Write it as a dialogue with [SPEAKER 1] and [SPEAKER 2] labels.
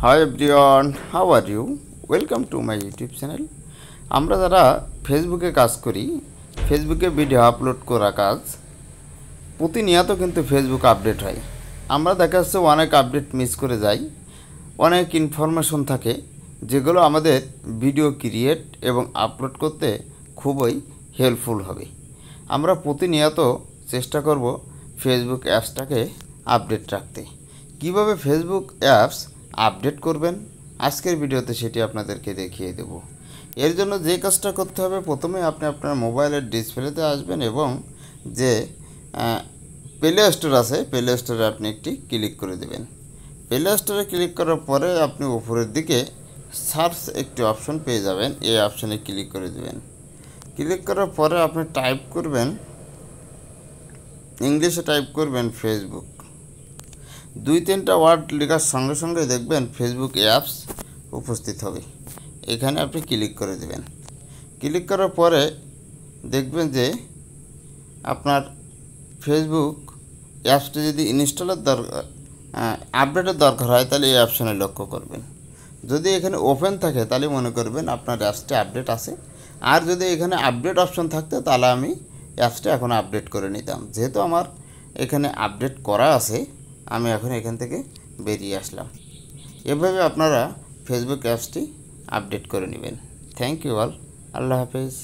[SPEAKER 1] Hi everyone, how are you? Welcome to my YouTube channel. আমরা যারা ফেসবুকে কাজ করি, ফেসবুকে ভিডিও আপলোড করা কাজ প্রতিনিয়ত কিন্তু ফেসবুক আপডেট হয়। আমরা দেখা যাচ্ছে অনেক আপডেট মিস করে যাই, অনেক ইনফরমেশন থাকে যেগুলো আমাদের ভিডিও ক্রিয়েট এবং আপলোড করতে খুবই হেল্পফুল হবে। আমরা প্রতিনিয়ত চেষ্টা করব ফেসবুক অ্যাপসটাকে আপডেট রাখতে। কিভাবে ফেসবুক অ্যাপস আপডেট করবেন আজকের ভিডিওতে সেটি আপনাদেরকে দেখিয়ে দেব। এর জন্য যে কাজটা করতে হবে, প্রথমে আপনি আপনার মোবাইলের ডিসপ্লেতে আসবেন এবং যে প্লে স্টোর আছে, প্লে স্টোরে আপনি একটি ক্লিক করে দেবেন। প্লে স্টোরে ক্লিক করার পরে আপনি উপরের দিকে সার্চ একটি অপশন পেয়ে যাবেন, এই অপশনে ক্লিক করে দেবেন। ক্লিক করার পরে আপনি টাইপ করবেন, ইংলিশে টাইপ করবেন ফেসবুক। 2-3টা ওয়ার্ড লেখার সঙ্গে সঙ্গে দেখবেন ফেসবুক অ্যাপস উপস্থিত হবে। এখানে আপনি ক্লিক করে দেবেন। ক্লিক করার পরে দেখবেন যে আপনার ফেসবুক অ্যাপসটি যদি ইনস্টলের দরকার আপডেটের দরকার হয় তাহলে এই অপশানে লক্ষ্য করবেন। যদি এখানে ওপেন থাকে তাহলে মনে করবেন আপনার অ্যাপসটি আপডেট আছে, আর যদি এখানে আপডেট অপশন থাকতো তাহলে আমি অ্যাপসটা এখন আপডেট করে নিতাম। যেহেতু আমার এখানে আপডেট করা আছে, আমি এখন এখান থেকে বেরিয়ে আসলাম। এভাবে আপনারা ফেসবুক অ্যাপসটি আপডেট করে নেবেন। থ্যাংক ইউ অল, আল্লাহ হাফেজ।